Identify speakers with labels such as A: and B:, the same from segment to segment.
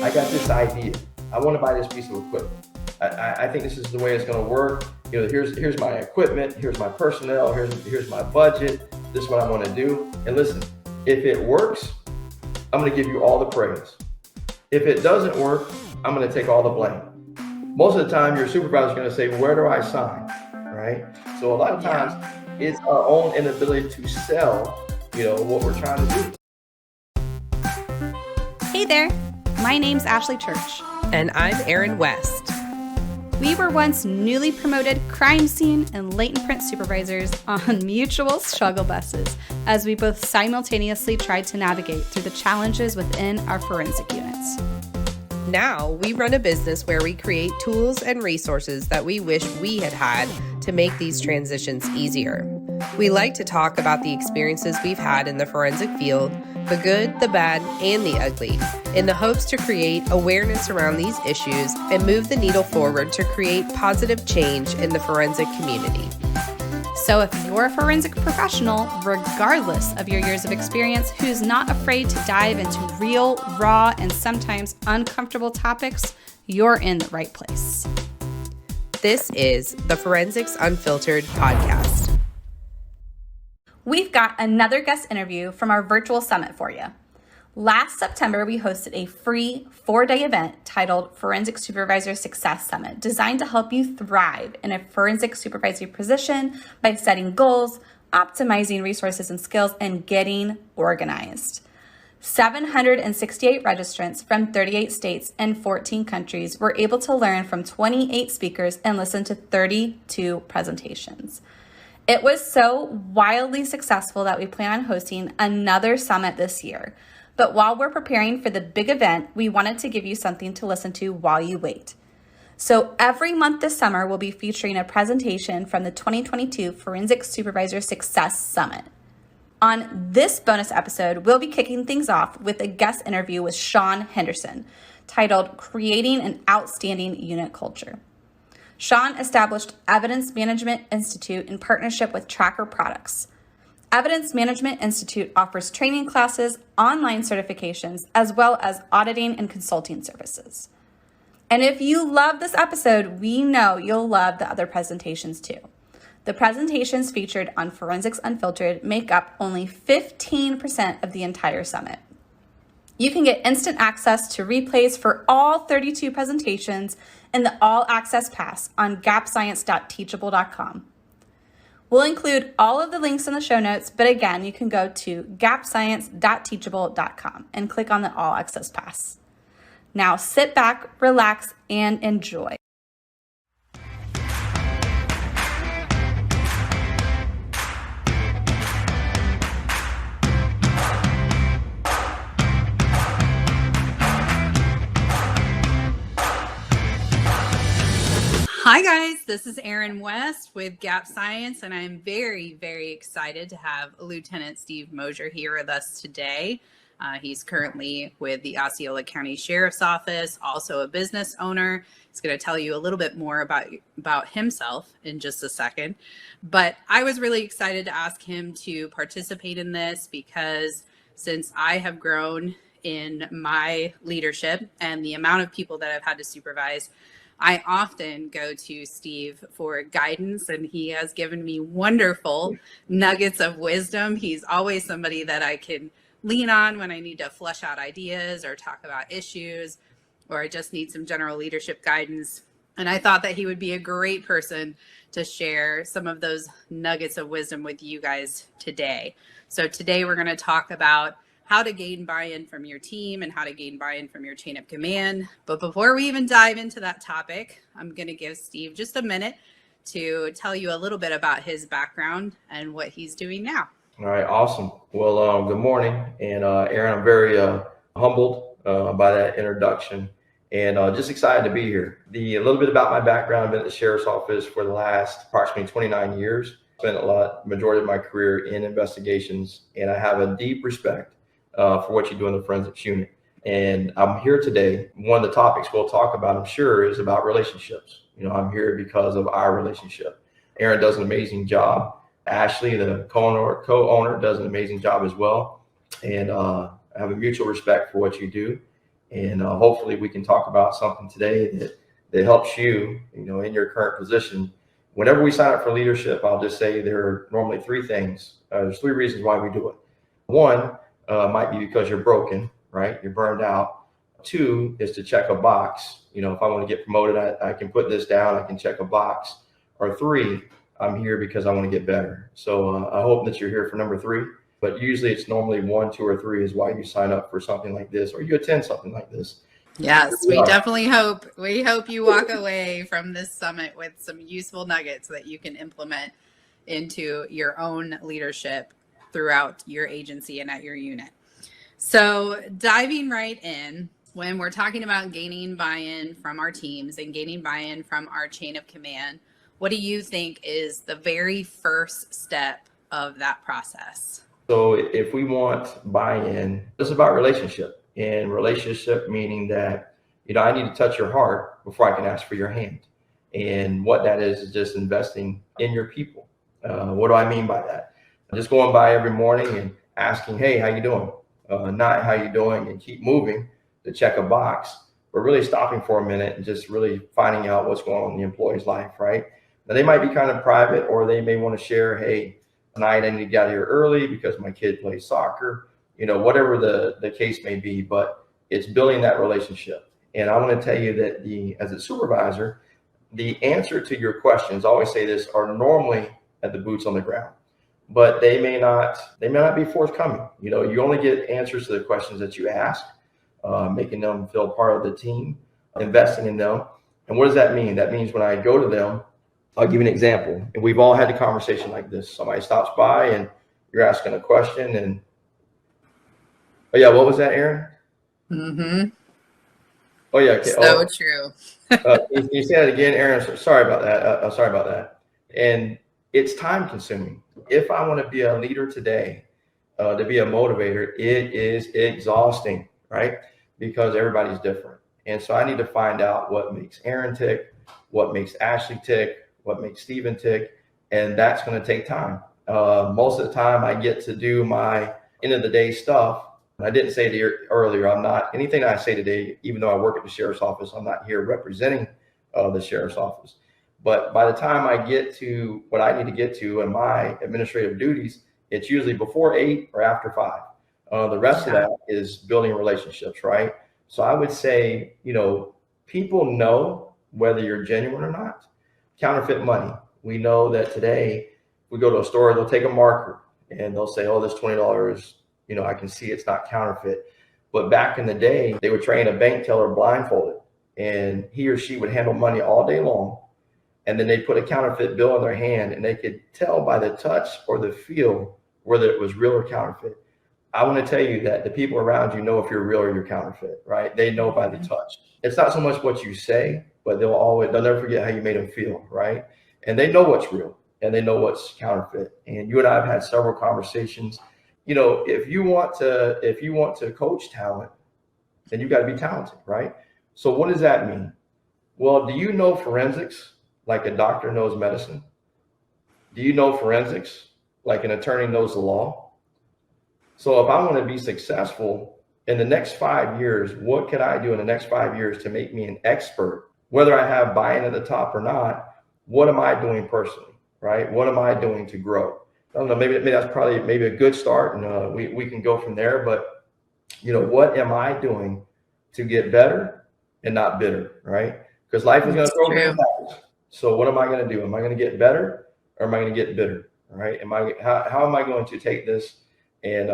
A: I got this idea. I want to buy this piece of equipment. I think this is the way it's going to work. Here's my equipment. Here's my personnel. Here's my budget. This is what I want to do. And listen, if it works, I'm going to give you all the praise. If it doesn't work, I'm going to take all the blame. Most of the time, your supervisor is going to say, where do I sign? Right? So a lot of times, it's our own inability to sell, what we're trying to do.
B: Hey there, my name's Ashley Church.
C: And I'm Erin West.
B: We were once newly promoted crime scene and latent print supervisors on mutual struggle buses as we both simultaneously tried to navigate through the challenges within our forensic units.
C: Now we run a business where we create tools and resources that we wish we had had to make these transitions easier. We like to talk about the experiences we've had in the forensic field, the good, the bad, and the ugly, in the hopes to create awareness around these issues and move the needle forward to create positive change in the forensic community.
B: So if you're a forensic professional, regardless of your years of experience, who's not afraid to dive into real, raw, and sometimes uncomfortable topics, you're in the right place.
C: This is the Forensics Unfiltered podcast.
B: We've got another guest interview from our virtual summit for you. Last September, we hosted a free 4-day event titled Forensic Supervisor Success Summit, designed to help you thrive in a forensic supervisory position by setting goals, optimizing resources and skills, and getting organized. 768 registrants from 38 states and 14 countries were able to learn from 28 speakers and listen to 32 presentations. It was so wildly successful that we plan on hosting another summit this year. But while we're preparing for the big event, we wanted to give you something to listen to while you wait. So every month this summer, we'll be featuring a presentation from the 2022 Forensic Supervisor Success Summit. On this bonus episode, we'll be kicking things off with a guest interview with Sean Henderson, titled Creating an Outstanding Unit Culture. Sean established Evidence Management Institute in partnership with Tracker Products. Evidence Management Institute offers training classes, online certifications, as well as auditing and consulting services. And if you love this episode, we know you'll love the other presentations too. The presentations featured on Forensics Unfiltered make up only 15% of the entire summit. You can get instant access to replays for all 32 presentations in the All Access Pass on gapscience.teachable.com. We'll include all of the links in the show notes, but again, you can go to gapscience.teachable.com and click on the All Access Pass. Now sit back, relax, and enjoy.
D: Hi guys, this is Erin West with Gap Science, and I'm very, very excited to have Lieutenant Steve Moser here with us today. He's currently with the Osceola County Sheriff's Office, also a business owner. He's going to tell you a little bit more about himself in just a second. But I was really excited to ask him to participate in this because since I have grown in my leadership and the amount of people that I've had to supervise, I often go to Steve for guidance, and he has given me wonderful nuggets of wisdom. He's always somebody that I can lean on when I need to flesh out ideas or talk about issues, or I just need some general leadership guidance. And I thought that he would be a great person to share some of those nuggets of wisdom with you guys today. So today we're going to talk about how to gain buy-in from your team and how to gain buy-in from your chain of command. But before we even dive into that topic, I'm going to give Steve just a minute to tell you a little bit about his background and what he's doing now.
A: All right, awesome. Well, good morning. And Erin, I'm very humbled by that introduction and just excited to be here. A little bit about my background. I've been at the Sheriff's Office for the last approximately 29 years. Spent majority of my career in investigations, and I have a deep respect for what you do in the forensics unit. And I'm here today. One of the topics we'll talk about, I'm sure, is about relationships. I'm here because of our relationship. Erin does an amazing job. Ashley, the co-owner, does an amazing job as well. And I have a mutual respect for what you do. And hopefully we can talk about something today that helps you, in your current position. Whenever we sign up for leadership, I'll just say there are normally three things. There's three reasons why we do it. One might be because you're broken, right? You're burned out. Two is to check a box. If I want to get promoted, I can put this down, I can check a box. Or three, I'm here because I want to get better. So I hope that you're here for number three, but usually it's normally 1, 2, or 3 is why you sign up for something like this, or you attend something like this.
D: Yes, we definitely hope you walk away from this summit with some useful nuggets that you can implement into your own leadership throughout your agency and at your unit. So diving right in, when we're talking about gaining buy-in from our teams and gaining buy-in from our chain of command, what do you think is the very first step of that process?
A: So if we want buy-in, it's about relationship. And relationship meaning that, I need to touch your heart before I can ask for your hand. And what that is just investing in your people. What do I mean by that? Just going by every morning and asking, hey, how you doing? Not how you doing and keep moving to check a box, but really stopping for a minute and just really finding out what's going on in the employee's life, right? Now, they might be kind of private, or they may want to share, hey, tonight I need to get out here early because my kid plays soccer, whatever the case may be, but it's building that relationship. And I want to tell you that as a supervisor, the answer to your questions, I always say this, are normally at the boots on the ground, but they may not be forthcoming. You only get answers to the questions that you ask, making them feel part of the team, investing in them. And what does that mean? That means when I go to them, I'll give you an example. And we've all had a conversation like this. Somebody stops by and you're asking a question and, oh yeah, what was that, Erin?
D: Mm-hmm.
A: Oh yeah. Okay.
D: So true.
A: Can you say that again, Erin? Sorry about that. Sorry about that. And it's time consuming. If I want to be a leader today, to be a motivator, it is exhausting, right? Because everybody's different. And so I need to find out what makes Erin tick, what makes Ashley tick, what makes Steven tick. And that's going to take time. Most of the time I get to do my end of the day stuff. I didn't say to you earlier, I'm not, anything I say today, even though I work at the sheriff's office, I'm not here representing the sheriff's office. But by the time I get to what I need to get to in my administrative duties, it's usually before 8 or after 5. The rest of that is building relationships, right? So I would say, people know whether you're genuine or not. Counterfeit money. We know that today, we go to a store, they'll take a marker and they'll say, oh, this $20, I can see it's not counterfeit. But back in the day, they would train a bank teller blindfolded, and he or she would handle money all day long. And then they'd put a counterfeit bill in their hand, and they could tell by the touch or the feel whether it was real or counterfeit. I want to tell you that the people around you know if you're real or you're counterfeit, right? They know by the touch. It's not so much what you say, but they'll never forget how you made them feel, right? And they know what's real and they know what's counterfeit. And you and I have had several conversations. If you want to coach talent, then you got to be talented, right? So what does that mean? Well, do you know forensics like a doctor knows medicine? Do you know forensics like an attorney knows the law? So if I want to be successful in the next 5 years, what could I do in the next 5 years to make me an expert? Whether I have buy-in at the top or not, what am I doing personally, right? What am I doing to grow? I don't know, maybe that's probably a good start, and we can go from there. But, what am I doing to get better and not bitter, right? Because life is going to throw me in the. So what am I going to do? Am I going to get better or am I going to get bitter, right? How am I going to take this and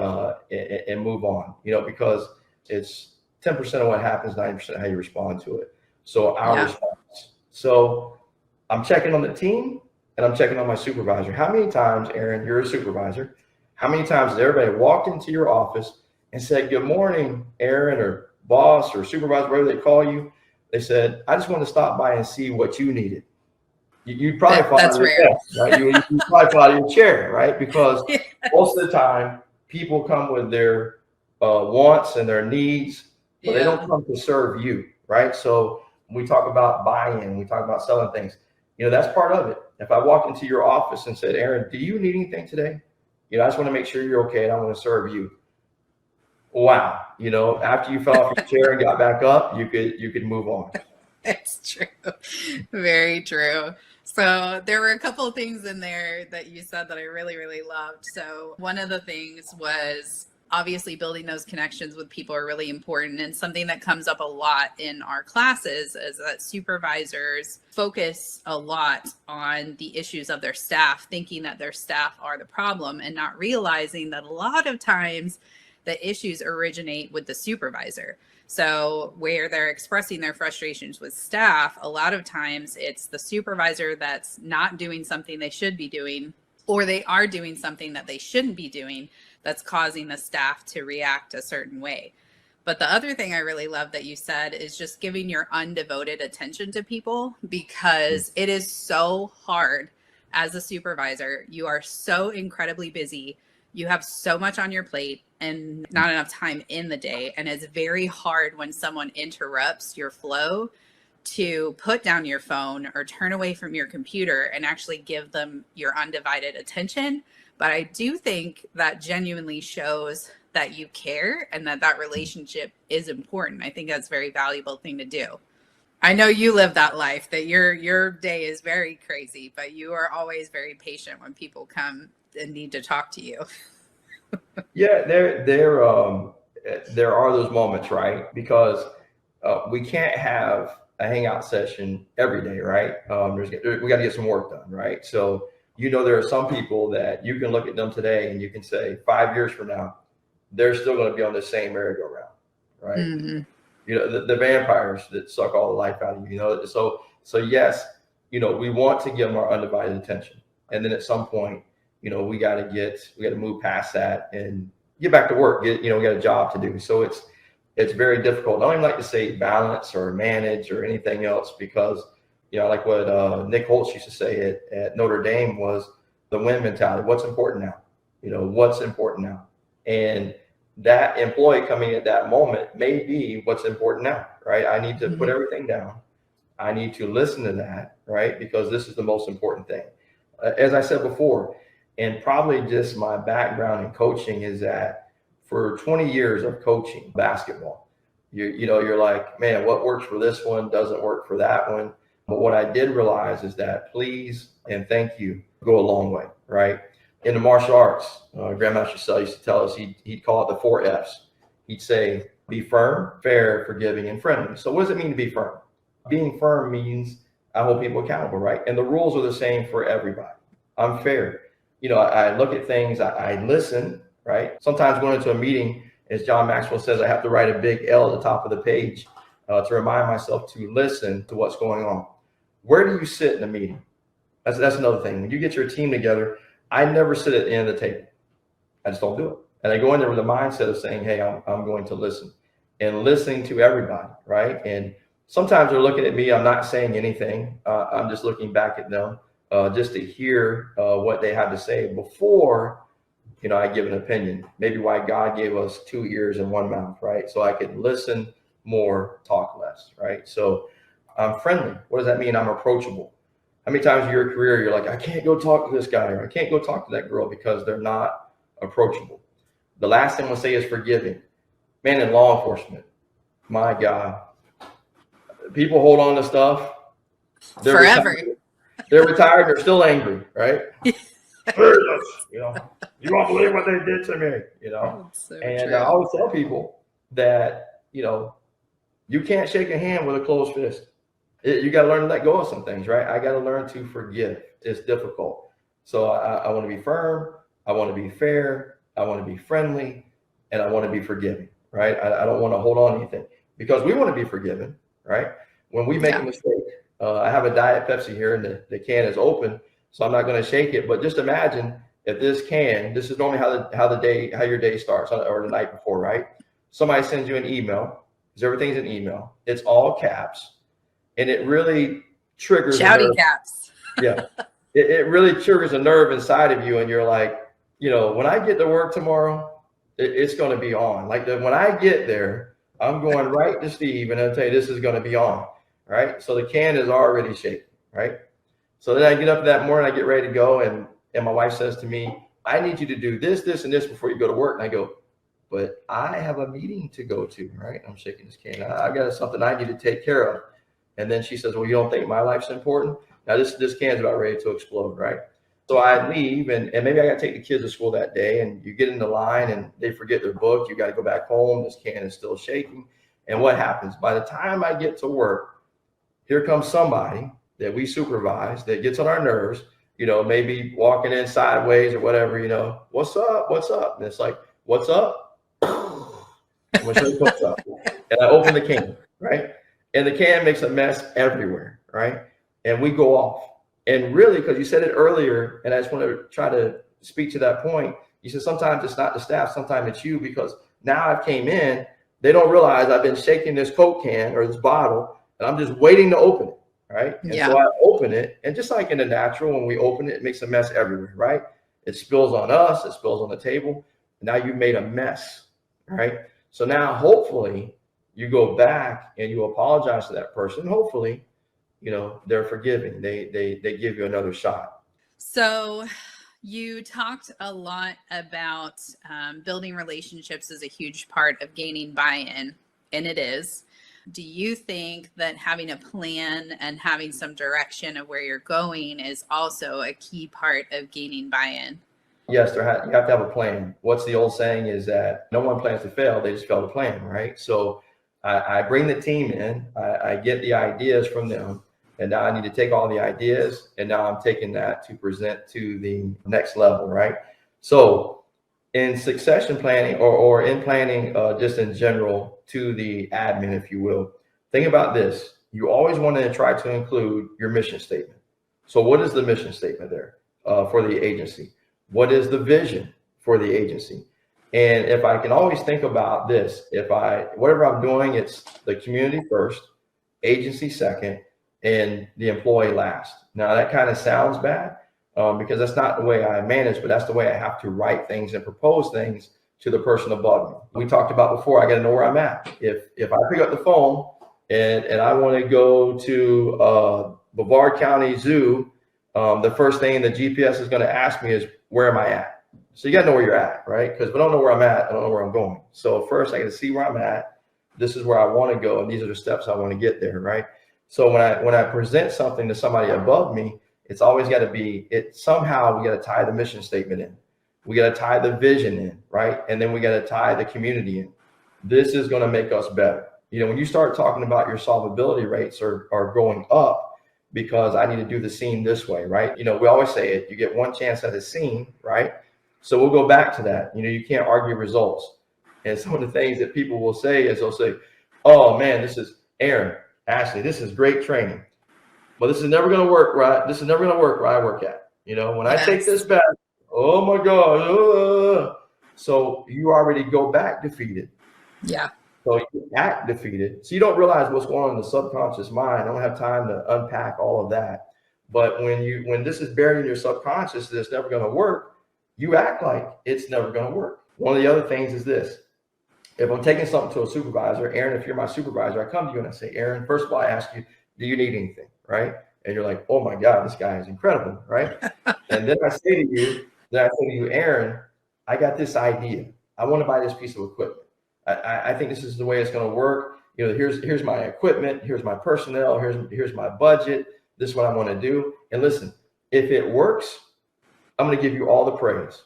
A: move on? Because it's 10% of what happens, 90% how you respond to it. So our response. So I'm checking on the team and I'm checking on my supervisor. How many times, Erin, you're a supervisor, how many times has everybody walked into your office and said, good morning, Erin, or boss or supervisor, whatever they call you? They said, I just want to stop by and see what you needed. You probably fall out of your desk, right? You probably fall out of your chair, right? Because most of the time, people come with their wants and their needs, but they don't come to serve you, right? So when we talk about buy-in, we talk about selling things, that's part of it. If I walk into your office and said, Erin, do you need anything today? I just want to make sure you're okay and I want to serve you. wow, after you fell off your chair and got back up, you could move on.
D: It's true. Very true. So there were a couple of things in there that you said that I really, really loved. So one of the things was obviously building those connections with people are really important. And something that comes up a lot in our classes is that supervisors focus a lot on the issues of their staff, thinking that their staff are the problem and not realizing that a lot of times the issues originate with the supervisor. So where they're expressing their frustrations with staff, a lot of times it's the supervisor that's not doing something they should be doing, or they are doing something that they shouldn't be doing that's causing the staff to react a certain way. But the other thing I really love that you said is just giving your undevoted attention to people, because it is so hard as a supervisor. You are so incredibly busy. You have so much on your plate and not enough time in the day. And it's very hard when someone interrupts your flow to put down your phone or turn away from your computer and actually give them your undivided attention. But I do think that genuinely shows that you care and that relationship is important. I think that's a very valuable thing to do. I know you live that life, that your day is very crazy, but you are always very patient when people come and need to talk to you.
A: Yeah, there are those moments, right? Because we can't have a hangout session every day, right? We got to get some work done, right? So there are some people that you can look at them today and you can say 5 years from now, they're still going to be on the same merry-go-round, right? Mm-hmm. The vampires that suck all the life out of you, So yes, we want to give them our undivided attention, and then at some point, we got to move past that and get back to work. We got a job to do. So it's very difficult. I don't even like to say balance or manage or anything else, because like what Nick Holtz used to say at Notre Dame was the win mentality. What's important now? What's important now? And that employee coming at that moment may be what's important now, right? I need to put everything down. I need to listen to that, right? Because this is the most important thing. As I said before, and probably just my background in coaching is that for 20 years of coaching basketball, you're like, man, what works for this one doesn't work for that one. But what I did realize is that please and thank you go a long way, right? In the martial arts, Grandmaster Sell used to tell us, he'd call it the 4 F's. He'd say, be firm, fair, forgiving, and friendly. So what does it mean to be firm? Being firm means I hold people accountable, right? And the rules are the same for everybody. I'm fair. I look at things, I listen, right? Sometimes going into a meeting, as John Maxwell says, I have to write a big L at the top of the page to remind myself to listen to what's going on. Where do you sit in a meeting? That's another thing. When you get your team together, I never sit at the end of the table. I just don't do it. And I go in there with the mindset of saying, hey, I'm going to listen, and listening to everybody, right? And sometimes they're looking at me, I'm not saying anything. I'm just looking back at them just to hear what they have to say before, I give an opinion. Maybe why God gave us 2 ears and 1 mouth, right? So I can listen more, talk less, right? So I'm friendly. What does that mean? I'm approachable. How many times in your career you're like, I can't go talk to this guy, or I can't go talk to that girl because they're not approachable? The last thing I'm gonna say is forgiving. Man, in law enforcement, my God, people hold on to stuff. They're
D: forever.
A: They're retired. They're still angry, right? You won't believe what they did to me, So and I always tell people that, you can't shake a hand with a closed fist. You got to learn to let go of some things, right? I got to learn to forgive. It's difficult. So I want to be firm. I want to be fair. I want to be friendly, and I want to be forgiving, right? I don't want to hold on to anything, because we want to be forgiven, right? When we make a mistake, I have a Diet Pepsi here, and the can is open, so I'm not going to shake it. But just imagine if this is normally how your day starts, or the night before, right? Somebody sends you an email, because everything's an email. It's all caps, and it really triggers
D: shouty caps.
A: Yeah, it really triggers a nerve inside of you, and you're like, when I get to work tomorrow, it's going to be on. Like when I get there, I'm going right to Steve, and I'll tell you, this is going to be on, right? So the can is already shaking, right? So then I get up that morning, I get ready to go, and my wife says to me, I need you to do this, this, and this before you go to work. And I go, but I have a meeting to go to, right? I'm shaking this can. I've got something I need to take care of. And then she says, well, you don't think my life's important? Now this can's about ready to explode, right? So I leave and maybe I got to take the kids to school that day, and you get in the line and they forget their book. You got to go back home. This can is still shaking. And what happens? By the time I get to work, here comes somebody that we supervise that gets on our nerves, maybe walking in sideways or whatever, what's up? What's up? And it's like, what's up? I'm gonna show you what's up. And I open the can, right? And the can makes a mess everywhere, right? And we go off. And really, because you said it earlier, and I just want to try to speak to that point, you said sometimes it's not the staff, sometimes it's you, because now I've came in, they don't realize I've been shaking this Coke can or this bottle, and I'm just waiting to open it, right? And so I open it, and just like in the natural, when we open it, it makes a mess everywhere, right? It spills on us, it spills on the table. Now you've made a mess, right? So now hopefully you go back and you apologize to that person. Hopefully, they're forgiving. They give you another shot.
D: So you talked a lot about building relationships is a huge part of gaining buy-in, and it is. Do you think that having a plan and having some direction of where you're going is also a key part of gaining buy-in?
A: Yes, you have to have a plan. What's the old saying is that no one plans to fail, they just fail to plan, right? So I bring the team in, I get the ideas from them, and now I need to take all the ideas, and now I'm taking that to present to the next level, right? So in succession planning or in planning, just in general, to the admin, if you will, think about this. You always want to try to include your mission statement. So what is the mission statement there for the agency? What is the vision for the agency? And if I can always think about this, whatever I'm doing, it's the community first, agency second, and the employee last. Now that kind of sounds bad because that's not the way I manage, but that's the way I have to write things and propose things to the person above me. We talked about before, I got to know where I'm at. If I pick up the phone and I want to go to Brevard County Zoo, the first thing the GPS is going to ask me is, where am I at? So you got to know where you're at, right? Because if I don't know where I'm at, I don't know where I'm going. So first I got to see where I'm at. This is where I want to go, and these are the steps I want to get there, right? So when I present something to somebody above me, it's always got to be, somehow we got to tie the mission statement in. We got to tie the vision in, right? And then we got to tie the community in. This is going to make us better. When you start talking about your solvability rates are going up, because I need to do the scene this way, right? We always say it, you get one chance at a scene, right? So we'll go back to that. You can't argue results. And some of the things that people will say is they'll say, oh man, this is Erin, Ashley, this is great training, but this is never going to work, right? This is never going to work where I work at. When I take this back, oh my God. So you already go back defeated.
D: Yeah.
A: So you act defeated. So you don't realize what's going on in the subconscious mind. I don't have time to unpack all of that. But when this is buried in your subconscious, that it's never going to work, you act like it's never going to work. One of the other things is this. If I'm taking something to a supervisor, Erin, if you're my supervisor, I come to you and I say, Erin, first of all, I ask you, do you need anything, right? And you're like, oh my God, this guy is incredible, right? And then I say to you, Erin, I got this idea. I want to buy this piece of equipment. I think this is the way it's going to work. Here's my equipment. Here's my personnel. Here's my budget. This is what I want to do. And listen, if it works, I'm going to give you all the praise.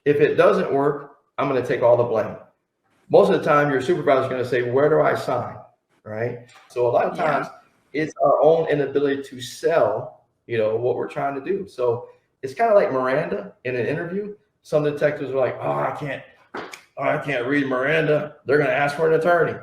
A: If it doesn't work, I'm going to take all the blame. Most of the time, your supervisor is going to say, where do I sign? Right? So a lot of times it's our own inability to sell, what we're trying to do. So it's kind of like Miranda in an interview. Some detectives are like, I can't read Miranda. They're going to ask for an attorney,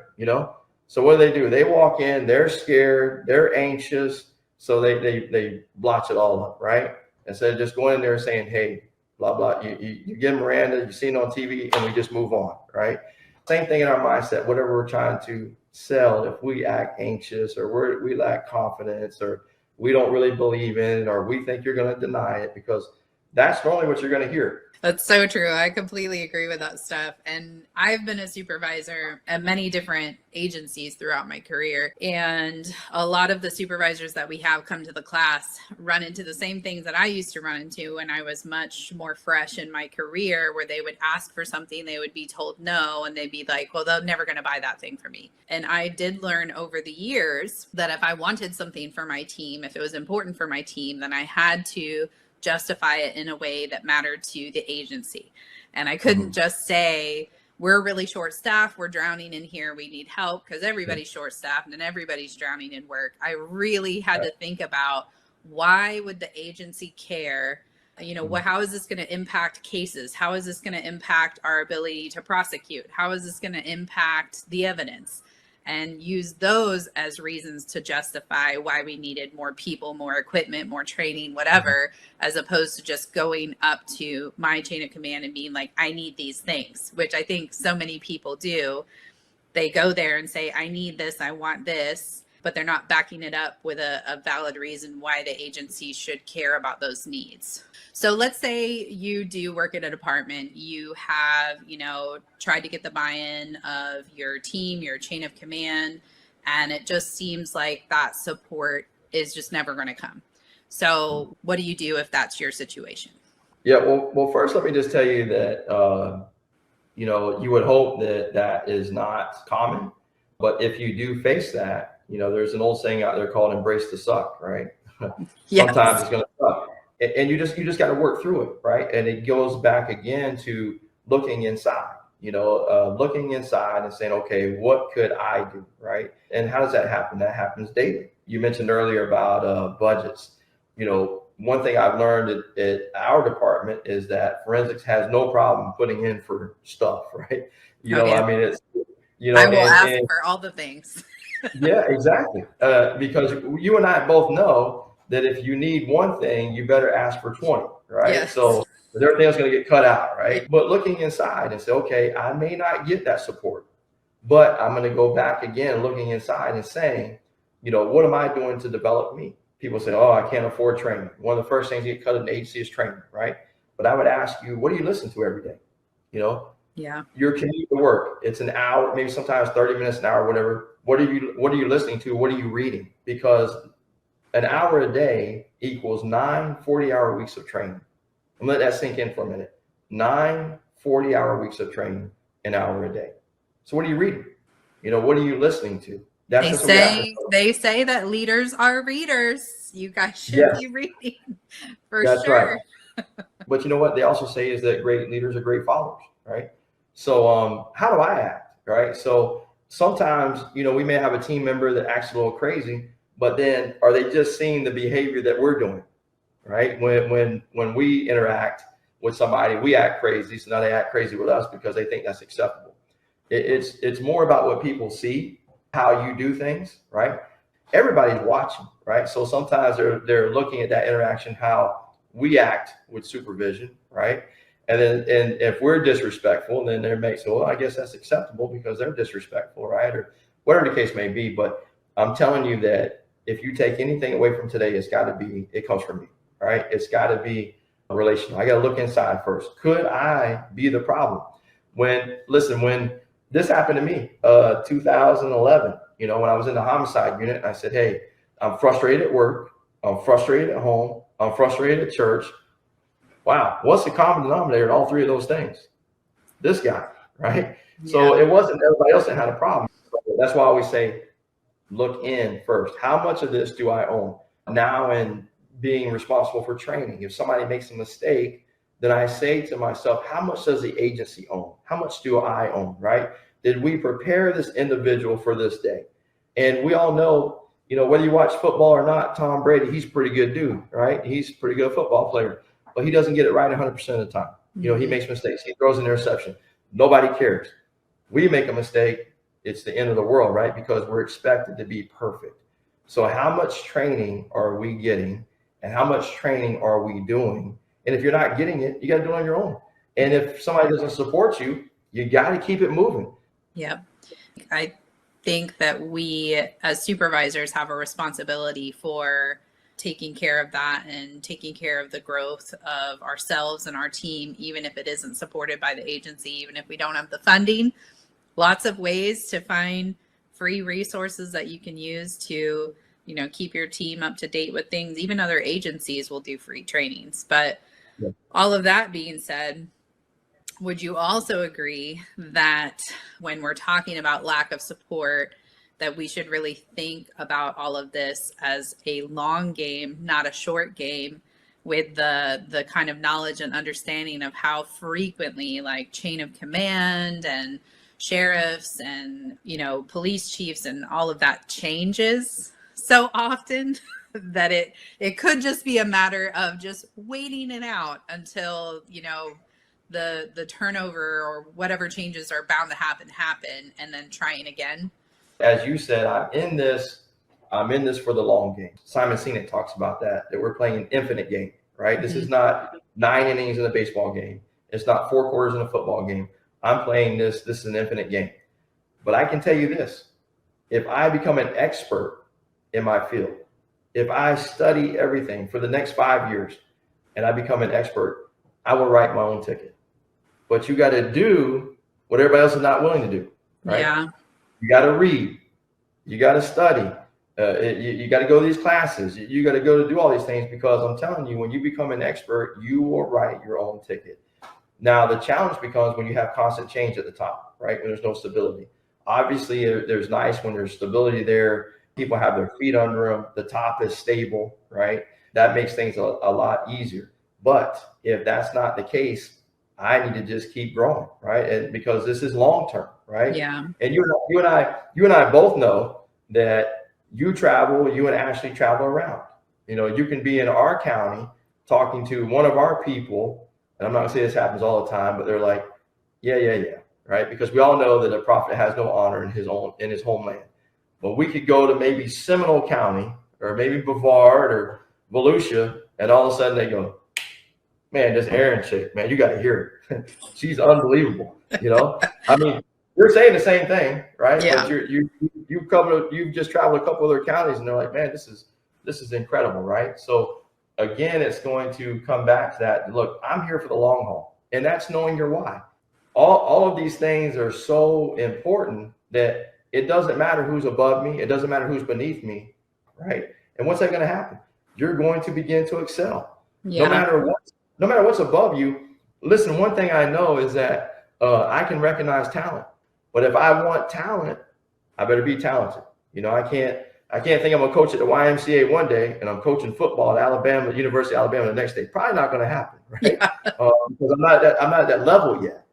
A: So what do? They walk in, they're scared, they're anxious. So they blotch it all up, right? Instead of just going in there and saying, hey, blah, blah, you get Miranda, you see it on TV, and we just move on, right? Same thing in our mindset, whatever we're trying to sell, if we act anxious or we lack confidence or we don't really believe in it or we think you're going to deny it, because that's normally what you're going to hear.
D: That's so true. I completely agree with that stuff. And I've been a supervisor at many different agencies throughout my career. And a lot of the supervisors that we have come to the class run into the same things that I used to run into when I was much more fresh in my career, where they would ask for something, they would be told no, and they'd be like, well, they're never going to buy that thing for me. And I did learn over the years that if I wanted something for my team, if it was important for my team, then I had to justify it in a way that mattered to the agency. And I couldn't just say, we're really short staffed, we're drowning in here, we need help, because everybody's short staffed and everybody's drowning in work. I really had to think about, why would the agency care? How is this going to impact cases? How is this going to impact our ability to prosecute? How is this going to impact the evidence? And use those as reasons to justify why we needed more people, more equipment, more training, whatever, as opposed to just going up to my chain of command and being like, I need these things, which I think so many people do. They go there and say, I need this, I want this, but they're not backing it up with a valid reason why the agency should care about those needs. So let's say you do work at a department, you have, tried to get the buy-in of your team, your chain of command, and it just seems like that support is just never going to come. So what do you do if that's your situation?
A: Yeah, well, first, let me just tell you that, you would hope that that is not common. But if you do face that, there's an old saying out there called embrace the suck, right?
D: Yes.
A: Sometimes it's going to suck. And you just got to work through it, right? And it goes back again to looking inside, looking inside and saying, okay, what could I do, right? And how does that happen? That happens daily. You mentioned earlier about budgets. One thing I've learned at our department is that forensics has no problem putting in for stuff, right? I mean, it's,
D: I will ask for all the things.
A: Yeah, exactly. Because you and I both know that if you need one thing, you better ask for 20, right?
D: Yes.
A: So everything's going to get cut out, right? But looking inside and say, okay, I may not get that support, but I'm going to go back again, looking inside and saying, what am I doing to develop me? People say, oh, I can't afford training. One of the first things you get cut in the agency is training, right? But I would ask you, what do you listen to every day?
D: Yeah.
A: Your commute to work, it's an hour, maybe sometimes 30 minutes, an hour, whatever. What are you listening to? What are you reading? Because an hour a day equals 9 40-hour weeks of training. And let that sink in for a minute. 9 40-hour weeks of training, an hour a day. So what are you reading? What are you listening to?
D: They say that leaders are readers. You guys should be reading for
A: That's
D: sure.
A: Right. But you know what they also say is that great leaders are great followers, right? So how do I act, right? So sometimes, we may have a team member that acts a little crazy, but then are they just seeing the behavior that we're doing, right? When we interact with somebody, we act crazy. So now they act crazy with us because they think that's acceptable. It's more about what people see, how you do things, right? Everybody's watching, right? So sometimes they're looking at that interaction, how we act with supervision, right? And if we're disrespectful, then they may say, well, I guess that's acceptable because they're disrespectful, right? Or whatever the case may be. But I'm telling you that if you take anything away from today, it comes from me, right? It's got to be relational. I got to look inside first. Could I be the problem? When this happened to me, 2011, when I was in the homicide unit, I said, hey, I'm frustrated at work. I'm frustrated at home. I'm frustrated at church. Wow. What's the common denominator in all three of those things? This guy, right? Yeah. So it wasn't everybody else that had a problem. That's why I always say, look in first. How much of this do I own? Now in being responsible for training, if somebody makes a mistake, then I say to myself, how much does the agency own? How much do I own, right? Did we prepare this individual for this day? And we all know, whether you watch football or not, Tom Brady, he's a pretty good dude, right? He's a pretty good football player, but he doesn't get it right 100% of the time. He makes mistakes. He throws an interception. Nobody cares. We make a mistake, it's the end of the world, right? Because we're expected to be perfect. So how much training are we getting and how much training are we doing? And if you're not getting it, you got to do it on your own. And if somebody doesn't support you, you got to keep it moving.
D: Yeah. I think that we as supervisors have a responsibility for taking care of that and taking care of the growth of ourselves and our team, even if it isn't supported by the agency, even if we don't have the funding. Lots of ways to find free resources that you can use to, keep your team up to date with things. Even other agencies will do free trainings. But all of that being said, would you also agree that when we're talking about lack of support, that we should really think about all of this as a long game, not a short game, with the kind of knowledge and understanding of how frequently, like, chain of command and sheriffs and, police chiefs and all of that changes so often that it could just be a matter of just waiting it out until, the turnover or whatever changes are bound to happen, and then trying again.
A: As you said, I'm in this for the long game. Simon Sinek talks about that we're playing an infinite game, right? This is not 9 innings in a baseball game. It's not 4 quarters in a football game. I'm playing this is an infinite game. But I can tell you this, if I become an expert in my field, if I study everything for the next 5 years and I become an expert, I will write my own ticket. But you got to do what everybody else is not willing to do, right?
D: Yeah.
A: You got to read, you got to study, you got to go to these classes, you got to go to do all these things, because I'm telling you, when you become an expert, you will write your own ticket. Now, the challenge becomes when you have constant change at the top, right? When there's no stability. Obviously, there's nice when there's stability there. People have their feet under them. The top is stable, right? That makes things a lot easier. But if that's not the case, I need to just keep growing, right? And because this is long term, right?
D: Yeah.
A: And you and I both know that you and Ashley travel around. You can be in our county talking to one of our people, and I'm not gonna say this happens all the time, but they're like, yeah, right? Because we all know that a prophet has no honor in his homeland. But we could go to maybe Seminole County or maybe Brevard or Volusia, and all of a sudden they go, man, this Erin chick, man, you got to hear her. She's unbelievable. I mean, you're saying the same thing, right?
D: Yeah.
A: But you've just traveled a couple other counties, and they're like, man, this is incredible, right? So again, it's going to come back to that. Look, I'm here for the long haul, and that's knowing your why. All of these things are so important that it doesn't matter who's above me. It doesn't matter who's beneath me, right? And what's that going to happen? You're going to begin to excel.
D: Yeah.
A: No matter what's above you. Listen, one thing I know is that I can recognize talent, but if I want talent, I better be talented. I can't think I'm gonna coach at the YMCA one day and I'm coaching football at University of Alabama the next day. Probably not gonna happen, right?
D: Yeah.
A: Because I'm not at that level yet.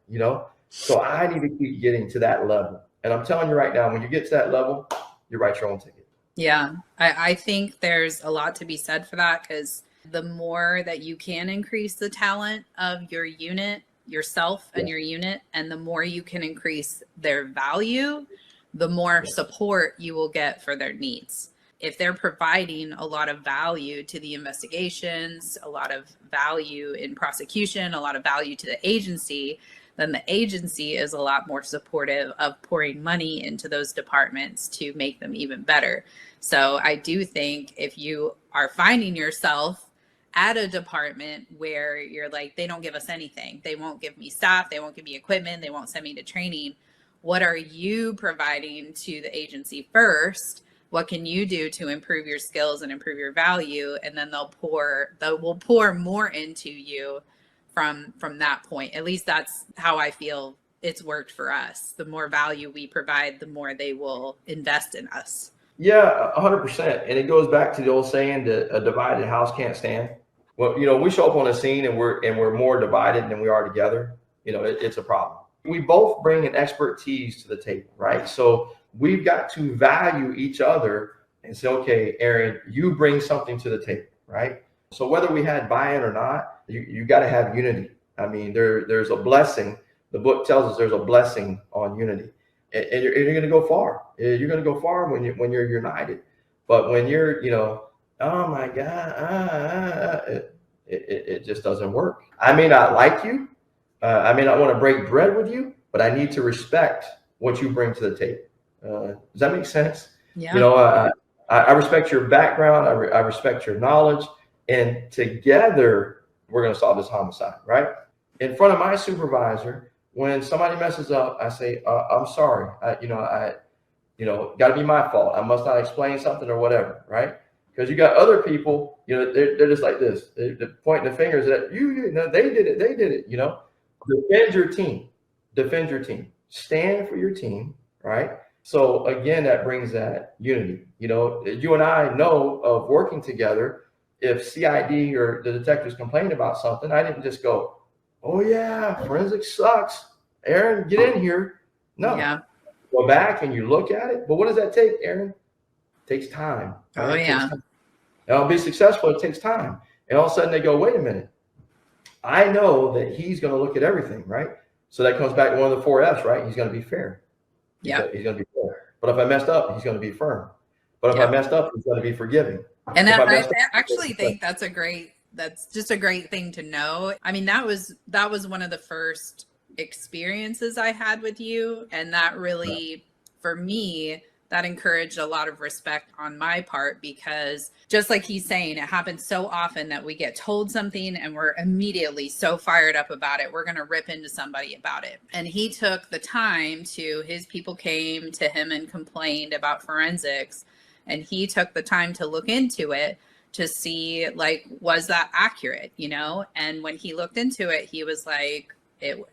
A: So I need to keep getting to that level. And I'm telling you right now, when you get to that level, you write your own ticket.
D: Yeah, I think there's a lot to be said for that, because the more that you can increase the talent of your unit, yourself and your unit, and the more you can increase their value, the more support you will get for their needs. If they're providing a lot of value to the investigations, a lot of value in prosecution, a lot of value to the agency, then the agency is a lot more supportive of pouring money into those departments to make them even better. So I do think if you are finding yourself at a department where you're like, they don't give us anything, they won't give me staff, they won't give me equipment, they won't send me to training, what are you providing to the agency first? What can you do to improve your skills and improve your value? And then will pour more into you from that point. At least that's how I feel it's worked for us. The more value we provide, the more they will invest in us.
A: Yeah, 100%. And it goes back to the old saying that a divided house can't stand. Well, we show up on a scene and we're more divided than we are together. It's a problem. We both bring an expertise to the table, right? So we've got to value each other and say, okay, Erin, you bring something to the table, right? So whether we had buy-in or not, you got to have unity. I mean, there's a blessing. The book tells us there's a blessing on unity, and you're going to go far. You're going to go far when you're united. But when you're, oh my God, it just doesn't work. I may not like you. I may not want to break bread with you, but I need to respect what you bring to the table. Does that make sense?
D: Yeah.
A: I respect your background. I respect your knowledge. And together, we're going to solve this homicide, right? In front of my supervisor, when somebody messes up, I say, I'm sorry. Got to be my fault. I must not explain something or whatever, right? Because you got other people, they're just like this. They're pointing the fingers at they did it, Defend your team. Defend your team. Stand for your team, right? So again, that brings that unity. You and I know of working together. If CID or the detectives complained about something, I didn't just go, oh yeah, forensics sucks. Erin, get in here. No.
D: Yeah.
A: Go back and you look at it. But what does that take, Erin? It takes time. Right?
D: Oh, yeah.
A: And I'll be successful. It takes time. And all of a sudden they go, wait a minute. I know that he's going to look at everything, right? So that comes back to one of the 4 F's, right? He's going to be fair.
D: Yeah.
A: He's going to be fair. But if I messed up, he's going to be firm. But if I messed up, he's going to be forgiving.
D: And I actually think that's just a great thing to know. I mean, that was one of the first experiences I had with you. And that really, for me, that encouraged a lot of respect on my part, because just like he's saying, it happens so often that we get told something and we're immediately so fired up about it. We're going to rip into somebody about it. And he took the time his people came to him and complained about forensics. And he took the time to look into it to see, like, was that accurate, And when he looked into it, he was like,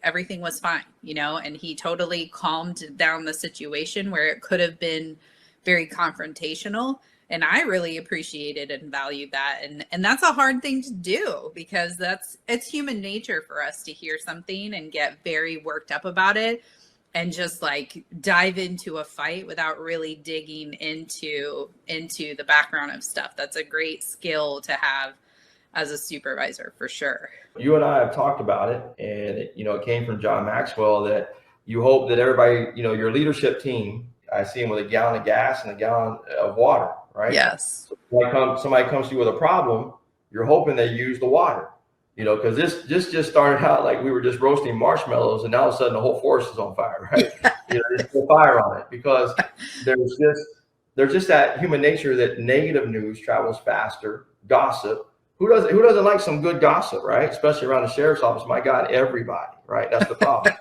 D: everything was fine, and he totally calmed down the situation where it could have been very confrontational. And I really appreciated and valued that. And that's a hard thing to do, because it's human nature for us to hear something and get very worked up about it and just like dive into a fight without really digging into the background of stuff. That's a great skill to have as a supervisor, for sure.
A: You and I have talked about it, and it came from John Maxwell that you hope that everybody, your leadership team, I see them with a gallon of gas and a gallon of water, right?
D: Yes.
A: So somebody comes to you with a problem, you're hoping they use the water, because this just started out like we were just roasting marshmallows, and now all of a sudden the whole forest is on fire, right? There's no fire on it, because there's just that human nature that negative news travels faster, gossip. Who doesn't like some good gossip, right? Especially around the sheriff's office. My God, everybody, right? That's the problem.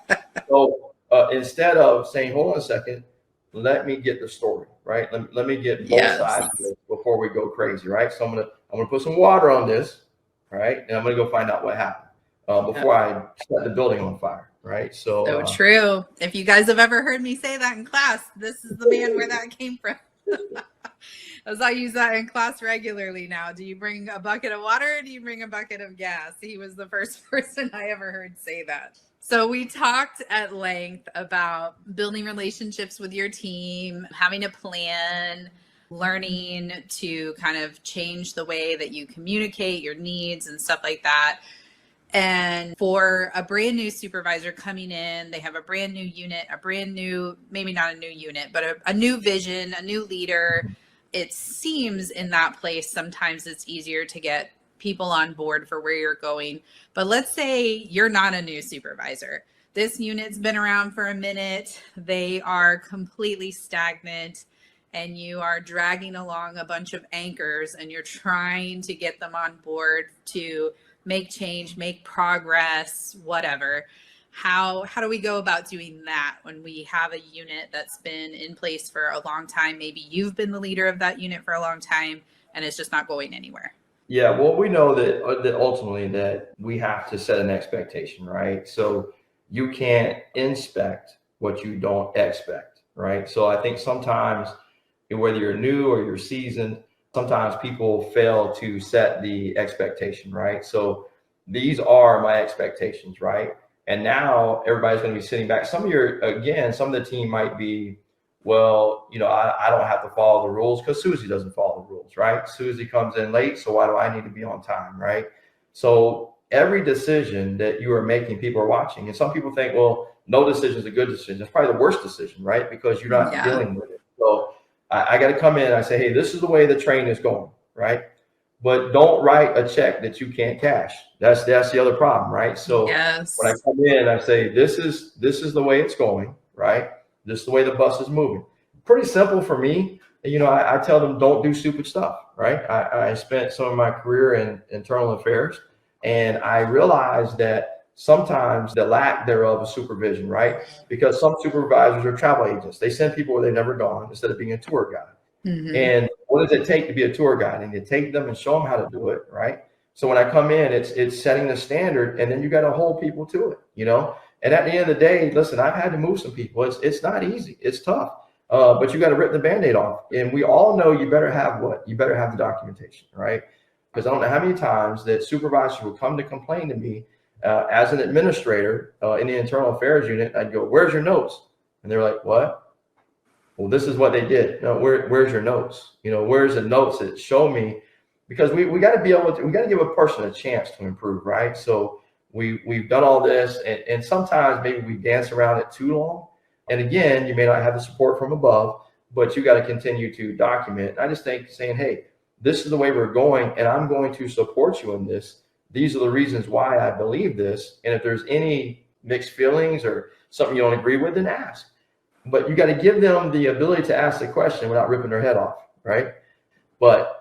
A: So instead of saying, hold on a second, let me get the story, right? Let me get both sides of it before we go crazy, right? So I'm gonna put some water on this, right? And I'm gonna go find out what happened before I set the building on fire, right? So
D: true. If you guys have ever heard me say that in class, this is the man where that came from. As I use that in class regularly now. Do you bring a bucket of water or do you bring a bucket of gas? He was the first person I ever heard say that. So we talked at length about building relationships with your team, having a plan, learning to kind of change the way that you communicate your needs and stuff like that. And for a brand new supervisor coming in, they have a brand new unit, maybe not a new unit, but a new vision, a new leader. It seems in that place, sometimes it's easier to get people on board for where you're going. But let's say you're not a new supervisor. This unit's been around for a minute. They are completely stagnant, and you are dragging along a bunch of anchors, and you're trying to get them on board to make change, make progress, whatever. How do we go about doing that when we have a unit that's been in place for a long time? Maybe you've been the leader of that unit for a long time and it's just not going anywhere.
A: Yeah, well, we know that ultimately that we have to set an expectation, right? So you can't inspect what you don't expect, right? So I think sometimes, whether you're new or you're seasoned, sometimes people fail to set the expectation, right? So these are my expectations, right? And now everybody's going to be sitting back. Some of the team might be, well, I don't have to follow the rules because Susie doesn't follow the rules, right? Susie comes in late, so why do I need to be on time, right? So every decision that you are making, people are watching. And some people think, well, no decision is a good decision. It's probably the worst decision, right? Because you're not dealing with it. So I got to come in and I say, hey, this is the way the train is going, right? But don't write a check that you can't cash. That's the other problem, right? So when I come in, I say, this is the way it's going, right? This is the way the bus is moving. Pretty simple for me. I tell them, don't do stupid stuff, right? I spent some of my career in internal affairs, and I realized that sometimes the lack thereof of supervision, right? Because some supervisors are travel agents. They send people where they've never gone instead of being a tour guide. And what does it take to be a tour guide? And you take them and show them how to do it, right? So when I come in, it's setting the standard, and then you got to hold people to it, And at the end of the day, listen, I've had to move some people. It's not easy. It's tough. But you got to rip the Band-Aid off. And we all know you better have what? You better have the documentation, right? Because I don't know how many times that supervisors will come to complain to me as an administrator in the internal affairs unit. I'd go, where's your notes? And they're like, what? Well, this is what they did. No, where's your notes? Where's the notes that show me? Because we got to be able to, we got to give a person a chance to improve, right? So we've done all this, and sometimes maybe we dance around it too long. And again, you may not have the support from above, but you got to continue to document. I just think saying, hey, this is the way we're going, and I'm going to support you in this. These are the reasons why I believe this. And if there's any mixed feelings or something you don't agree with, then ask. But you got to give them the ability to ask the question without ripping their head off, right? But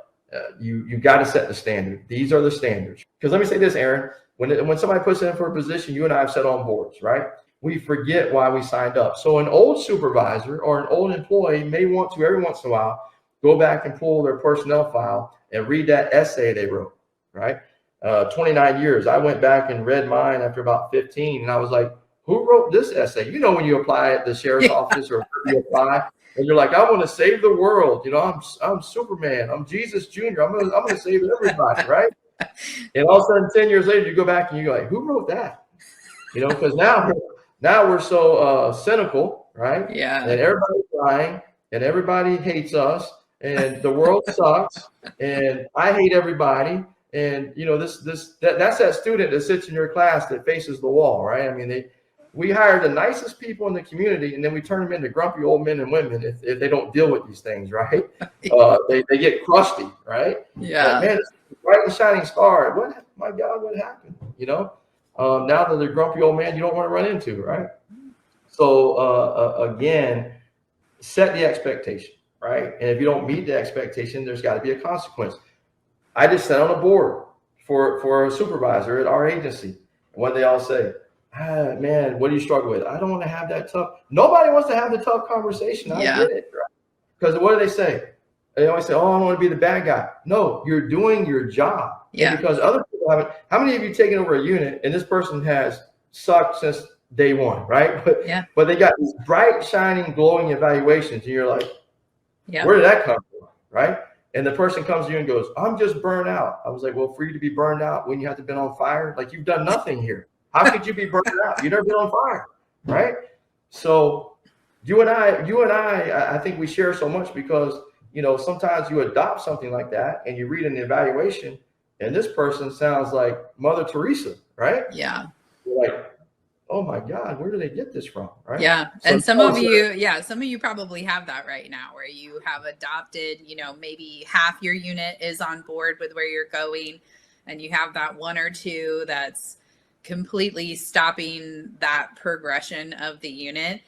A: you got to set the standard. These are the standards. Because let me say this, Erin, when somebody puts in for a position, you and I have sat on boards, right? We forget why we signed up. So an old supervisor or an old employee may want to every once in a while go back and pull their personnel file and read that essay they wrote, right? 29 years. I went back and read mine after about 15, and I was like, who wrote this essay? When you apply at the sheriff's office or you apply, and you're like, I want to save the world. I'm Superman. I'm Jesus Jr. I'm gonna save everybody, right? And all of a sudden, 10 years later, you go back and you're like, who wrote that? Because now we're so cynical, right?
D: Yeah.
A: And everybody's lying, and everybody hates us, and the world sucks, and I hate everybody. And that's that student that sits in your class that faces the wall, right? I mean, we hire the nicest people in the community, and then we turn them into grumpy old men and women if they don't deal with these things, right? They get crusty, right?
D: Yeah.
A: Like, man, it's a bright and shining star. My God, what happened? Now that they're grumpy old man you don't want to run into, right? So again, set the expectation, right? And if you don't meet the expectation, there's got to be a consequence. I just sat on a board for a supervisor at our agency. What they all say, man, what do you struggle with? I don't want to have that tough. Nobody wants to have the tough conversation. I get it, right? Because what do they say? They always say, oh, I don't want to be the bad guy. No, you're doing your job.
D: Yeah.
A: And because other people haven't. How many of you taken over a unit and this person has sucked since day one, right? But they got these bright, shining, glowing evaluations, and you're like, where did that come from, right? And the person comes to you and goes, I'm just burned out. I was like, well, for you to be burned out when you have to been on fire, like you've done nothing here. How could you be burned out? You've never been on fire, right? So you and I think we share so much because, sometimes you adopt something like that and you read an evaluation and this person sounds like Mother Teresa, right?
D: Yeah.
A: You're like, oh my God, where do they get this from? Right.
D: Yeah.
A: So
D: and some of you probably have that right now where you have adopted, maybe half your unit is on board with where you're going, and you have that one or two that's completely stopping that progression of the unit.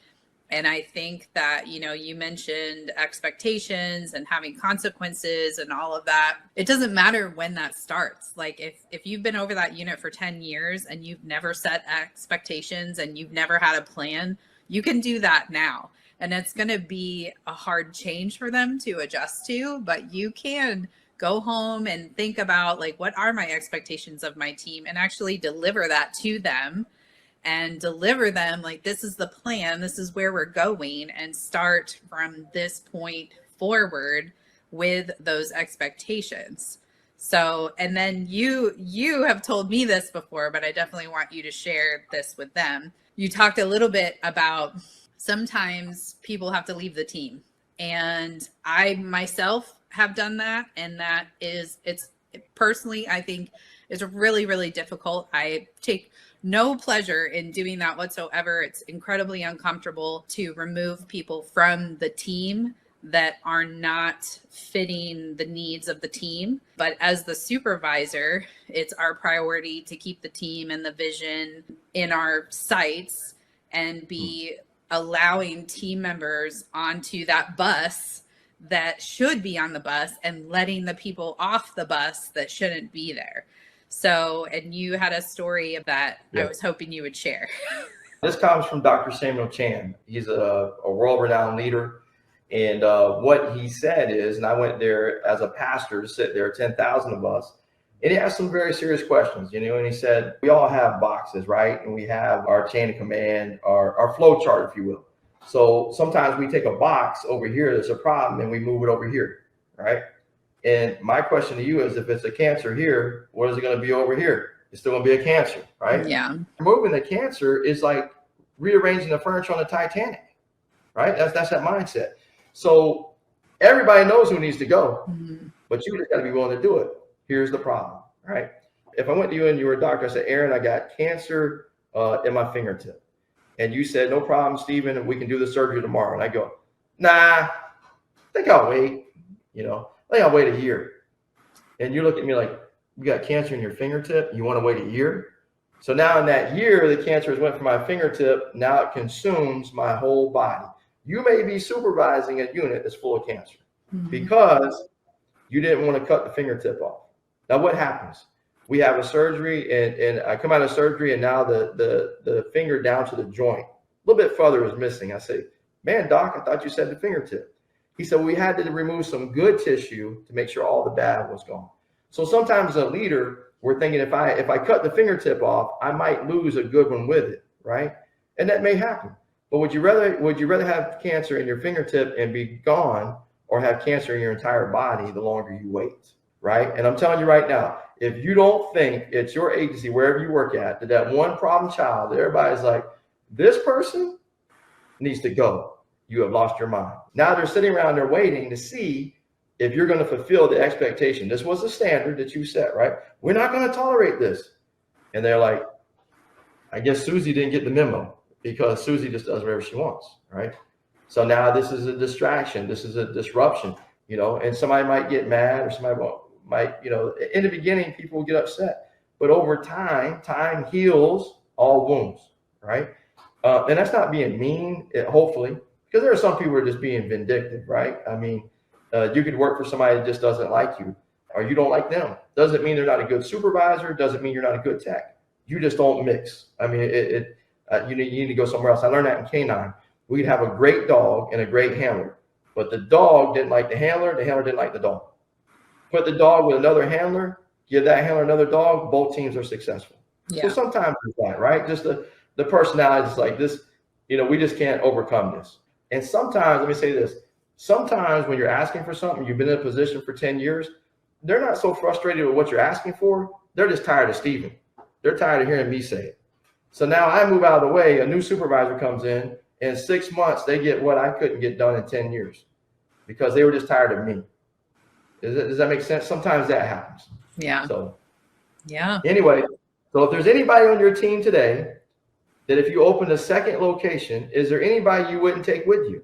D: And I think that, you mentioned expectations and having consequences and all of that. It doesn't matter when that starts. Like if you've been over that unit for 10 years and you've never set expectations and you've never had a plan, you can do that now. And it's going to be a hard change for them to adjust to, but you can go home and think about like, what are my expectations of my team, and actually deliver that to them. And deliver them like, this is the plan, this is where we're going, and start from this point forward with those expectations. So, and then you have told me this before, but I definitely want you to share this with them. You talked a little bit about sometimes people have to leave the team, and I myself have done that, and it's personally, I think it's really, really difficult. I take no pleasure in doing that whatsoever. It's incredibly uncomfortable to remove people from the team that are not fitting the needs of the team. But as the supervisor, it's our priority to keep the team and the vision in our sights and be allowing team members onto that bus that should be on the bus and letting the people off the bus that shouldn't be there. So, and you had a story that I was hoping you would share.
A: This comes from Dr. Samuel Chan. He's a world-renowned leader. And what he said is, and I went there as a pastor to sit there, 10,000 of us, and he asked some very serious questions, and he said, we all have boxes, right? And we have our chain of command, our flow chart, if you will. So sometimes we take a box over here, there's a problem, and we move it over here, right? And my question to you is, if it's a cancer here, what is it going to be over here? It's still going to be a cancer, right?
D: Yeah.
A: Moving the cancer is like rearranging the furniture on the Titanic, right? That's that mindset. So everybody knows who needs to go, but you just got to be willing to do it. Here's the problem, right? If I went to you and you were a doctor, I said, Erin, I got cancer in my fingertip. And you said, no problem, Steven, we can do the surgery tomorrow. And I go, nah, I think I'll wait. I think I'll wait a year. And you look at me like, you got cancer in your fingertip? You want to wait a year? So now in that year, the cancer has went from my fingertip. Now it consumes my whole body. You may be supervising a unit that's full of cancer because you didn't want to cut the fingertip off. Now what happens? We have a surgery and I come out of surgery and now the finger down to the joint, a little bit further is missing. I say, man, doc, I thought you said the fingertip. He said, we had to remove some good tissue to make sure all the bad was gone. So sometimes as a leader, we're thinking if I cut the fingertip off, I might lose a good one with it, right? And that may happen. But would you rather have cancer in your fingertip and be gone, or have cancer in your entire body the longer you wait, right? And I'm telling you right now, if you don't think it's your agency, wherever you work at, that one problem child, everybody's like, this person needs to go, you have lost your mind. Now they're sitting around there waiting to see if you're going to fulfill the expectation. This was the standard that you set, right? We're not going to tolerate this. And they're like, I guess Susie didn't get the memo, because Susie just does whatever she wants, right? So now this is a distraction. This is a disruption, and somebody might get mad, or somebody might, in the beginning, people will get upset. But over time heals all wounds, right? And that's not being mean, hopefully, because there are some people who are just being vindictive, right? I mean, you could work for somebody that just doesn't like you, or you don't like them. Doesn't mean they're not a good supervisor. Doesn't mean you're not a good tech. You just don't mix. I mean, you need to go somewhere else. I learned that in K9. We'd have a great dog and a great handler, but the dog didn't like the handler didn't like the dog. Put the dog with another handler, give that handler another dog, both teams are successful. Yeah. So sometimes it's that, right? Just the personality is like this, we just can't overcome this. And sometimes, let me say this, sometimes when you're asking for something, you've been in a position for 10 years, they're not so frustrated with what you're asking for. They're just tired of Steven. They're tired of hearing me say it. So now I move out of the way, a new supervisor comes in 6 months, they get what I couldn't get done in 10 years because they were just tired of me. Does that make sense? Sometimes that happens.
D: Yeah.
A: So,
D: yeah.
A: Anyway, so if there's anybody on your team today that if you open a second location, is there anybody you wouldn't take with you?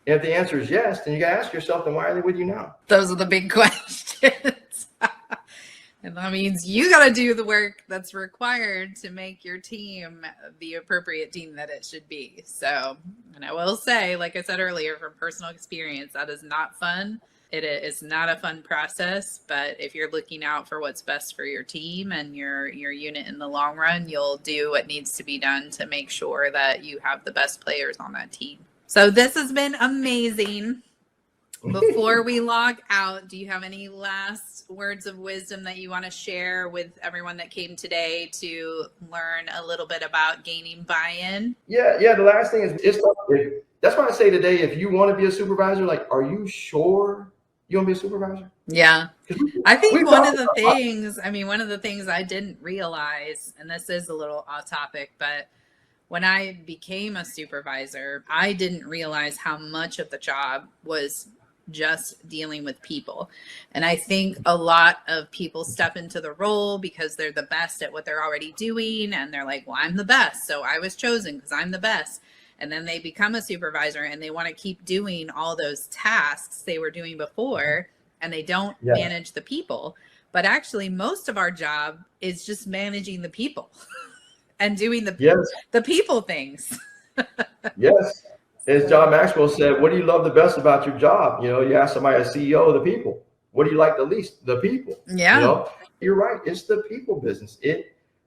A: And if the answer is yes, then you got to ask yourself, then why are they with you now?
D: Those are the big questions. And that means you got to do the work that's required to make your team the appropriate team that it should be. So, and I will say, like I said earlier, from personal experience, that is not fun. It is not a fun process, but if you're looking out for what's best for your team and your unit in the long run, you'll do what needs to be done to make sure that you have the best players on that team. So this has been amazing. Before we log out, do you have any last words of wisdom that you want to share with everyone that came today to learn a little bit about gaining buy-in?
A: Yeah. The last thing is, that's why I say today, if you want to be a supervisor, like, are you sure you want to be a supervisor?
D: Yeah. I think one of the things I didn't realize, and this is a little off topic, but when I became a supervisor, I didn't realize how much of the job was just dealing with people. And I think a lot of people step into the role because they're the best at what they're already doing. And they're like, well, I'm the best, so I was chosen because I'm the best. And then they become a supervisor and they want to keep doing all those tasks they were doing before, and they don't manage the people. But actually, most of our job is just managing the people and doing the people things.
A: Yes. as John Maxwell said, what do you love the best about your job? You ask somebody, a CEO, the people. What do you like the least? The people.
D: Yeah.
A: You're right. It's the people business.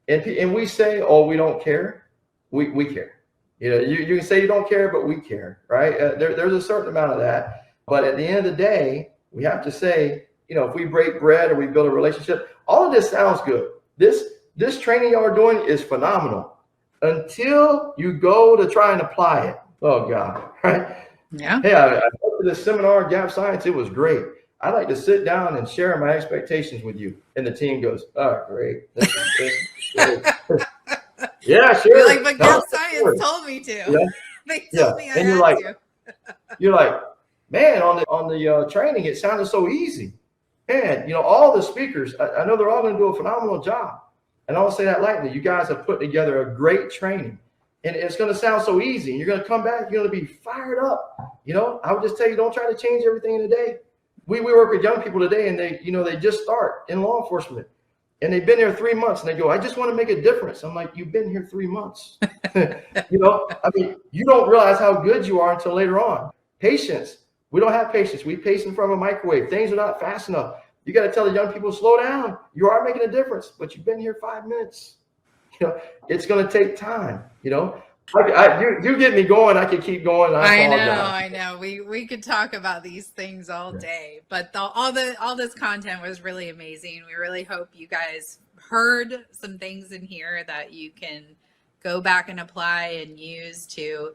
A: And we say, oh, we don't care. We care. You can say you don't care, but we care, right? There's a certain amount of that. But at the end of the day, we have to say, if we break bread or we build a relationship, all of this sounds good. This training y'all are doing is phenomenal until you go to try and apply it. Oh God, right?
D: Yeah.
A: Hey, I went to this seminar, Gap Science. It was great. I'd like to sit down and share my expectations with you. And the team goes, oh, great. This great. Yeah, sure.
D: You're like, but Gap Science told me to.
A: Yeah.
D: They told me I
A: and you're like, man, on the training, it sounded so easy. Man, all the speakers, I know they're all going to do a phenomenal job. And I don't say that lightly. You guys have put together a great training. And it's going to sound so easy. And you're going to come back, you're going to be fired up. I would just tell you, don't try to change everything in a day. We work with young people today, and they just start in law enforcement. And they've been there 3 months, and they go, I just want to make a difference. I'm like, you've been here 3 months. You don't realize how good you are until later on. Patience. We don't have patience. We pace in front of a microwave. Things are not fast enough. You got to tell the young people, slow down. You are making a difference, but you've been here 5 minutes. It's going to take time. You get me going. I could keep going.
D: I know. We could talk about these things all day, but all this content was really amazing. We really hope you guys heard some things in here that you can go back and apply and use to,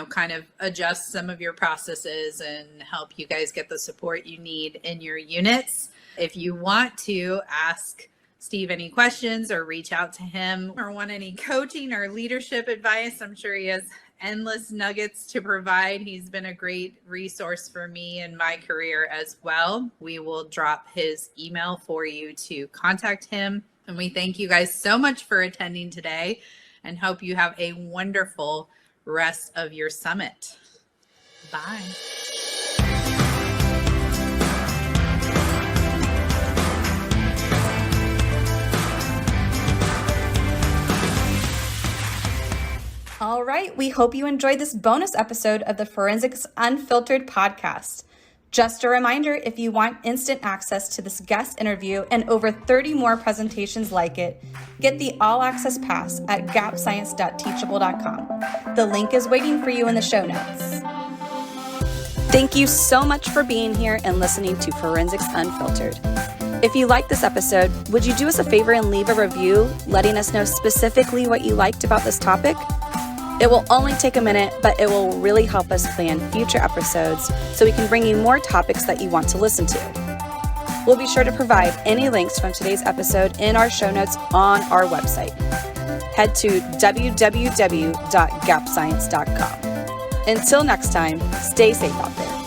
D: kind of adjust some of your processes and help you guys get the support you need in your units. If you want to ask Steve any questions or reach out to him or want any coaching or leadership advice, I'm sure he has endless nuggets to provide. He's been a great resource for me in my career as well. We will drop his email for you to contact him. And we thank you guys so much for attending today and hope you have a wonderful rest of your summit. Bye.
B: All right, we hope you enjoyed this bonus episode of the Forensics Unfiltered podcast. Just a reminder, if you want instant access to this guest interview and over 30 more presentations like it, get the all-access pass at gapscience.teachable.com. The link is waiting for you in the show notes. Thank you so much for being here and listening to Forensics Unfiltered. If you liked this episode, would you do us a favor and leave a review letting us know specifically what you liked about this topic? It will only take a minute, but it will really help us plan future episodes so we can bring you more topics that you want to listen to. We'll be sure to provide any links from today's episode in our show notes on our website. Head to www.gapscience.com. Until next time, stay safe out there.